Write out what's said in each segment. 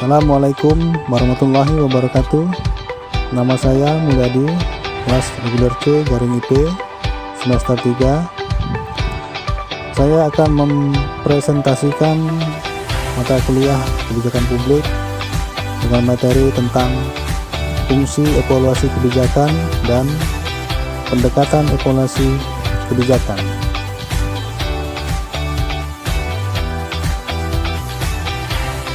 Assalamualaikum warahmatullahi wabarakatuh. Nama saya Mulyadi, kelas reguler C garing IP semester 3. Saya akan mempresentasikan mata kuliah kebijakan publik dengan materi tentang fungsi evaluasi kebijakan dan pendekatan evaluasi kebijakan.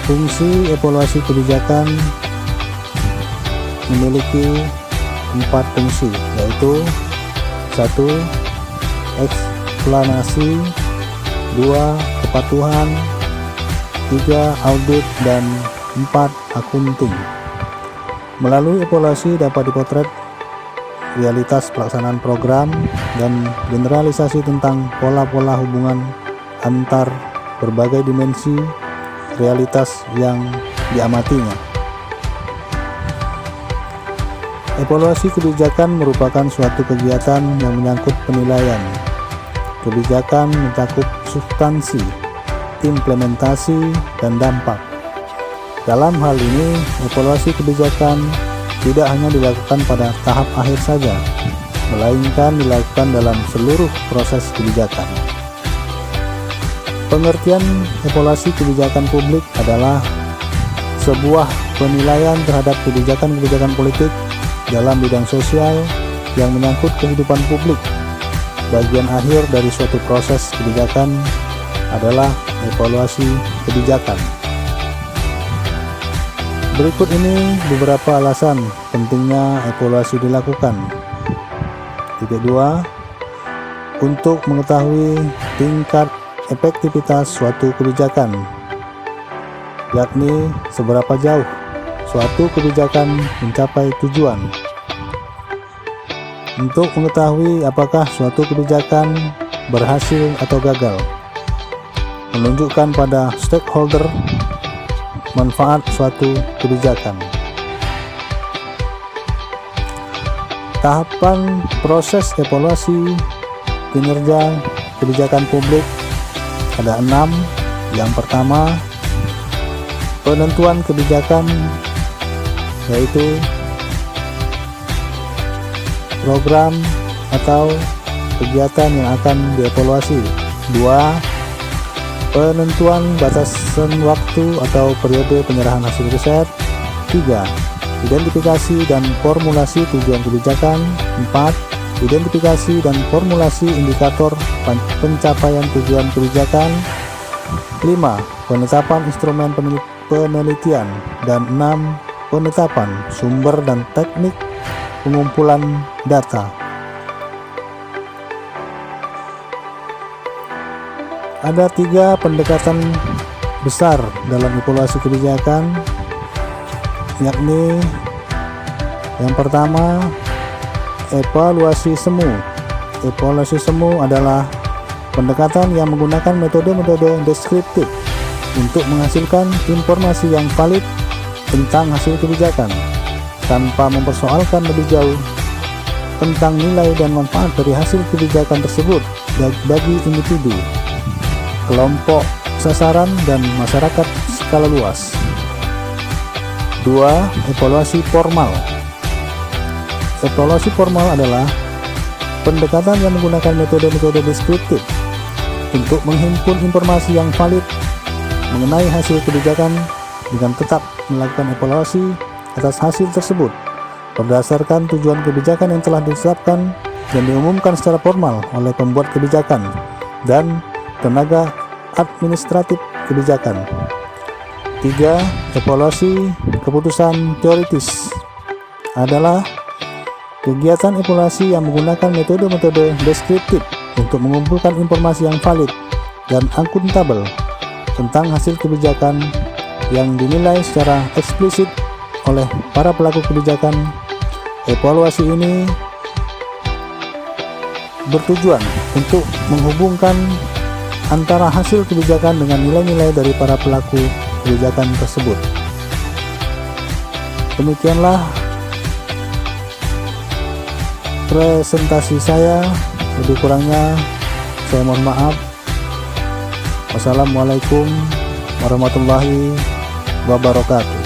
Fungsi evaluasi kebijakan memiliki 4 fungsi, yaitu 1. Eksplanasi, 2. Kepatuhan, 3. Audit, dan 4. Akunting. Melalui evaluasi dapat dipotret realitas pelaksanaan program dan generalisasi tentang pola-pola hubungan antar berbagai dimensi realitas yang diamatinya. Evaluasi kebijakan merupakan suatu kegiatan yang menyangkut penilaian. Kebijakan mencakup substansi, implementasi, dan dampak. Dalam hal ini, evaluasi kebijakan tidak hanya dilakukan pada tahap akhir saja, melainkan dilakukan dalam seluruh proses kebijakan. Pengertian evaluasi kebijakan publik adalah sebuah penilaian terhadap kebijakan-kebijakan politik dalam bidang sosial yang menyangkut kehidupan publik. Bagian akhir dari suatu proses kebijakan adalah evaluasi kebijakan. Berikut ini beberapa alasan pentingnya evaluasi dilakukan. 2. Untuk mengetahui tingkat efektivitas suatu kebijakan, yakni seberapa jauh suatu kebijakan mencapai tujuan. Untuk mengetahui apakah suatu kebijakan berhasil atau gagal, menunjukkan pada stakeholder manfaat suatu kebijakan. Tahapan proses evaluasi kinerja kebijakan publik ada 6. Yang pertama, penentuan kebijakan, yaitu program atau kegiatan yang akan dievaluasi. 2. Penentuan batasan waktu atau periode penyerahan hasil riset. 3. Identifikasi dan formulasi tujuan kebijakan. 4. Identifikasi dan formulasi indikator pencapaian tujuan kebijakan. 5. Penetapan instrumen penelitian. Dan 6. Penetapan sumber dan teknik pengumpulan data. Ada 3 pendekatan besar dalam evaluasi kebijakan, yakni yang pertama, evaluasi semu. Evaluasi semu adalah pendekatan yang menggunakan metode-metode deskriptif untuk menghasilkan informasi yang valid tentang hasil kebijakan, tanpa mempersoalkan lebih jauh tentang nilai dan manfaat dari hasil kebijakan tersebut bagi individu, kelompok sasaran, dan masyarakat skala luas. 2. Evaluasi formal. Evaluasi formal adalah pendekatan yang menggunakan metode-metode deskriptif untuk menghimpun informasi yang valid mengenai hasil kebijakan dengan tetap melakukan evaluasi atas hasil tersebut berdasarkan tujuan kebijakan yang telah ditetapkan dan diumumkan secara formal oleh pembuat kebijakan dan tenaga administratif kebijakan. 3. Evaluasi keputusan teoritis adalah kegiatan evaluasi yang menggunakan metode-metode deskriptif untuk mengumpulkan informasi yang valid dan akuntabel tentang hasil kebijakan yang dinilai secara eksplisit oleh para pelaku kebijakan. Evaluasi ini bertujuan untuk menghubungkan antara hasil kebijakan dengan nilai-nilai dari para pelaku kebijakan tersebut. Demikianlah presentasi saya, lebih kurangnya saya mohon maaf. Wassalamualaikum warahmatullahi wabarakatuh.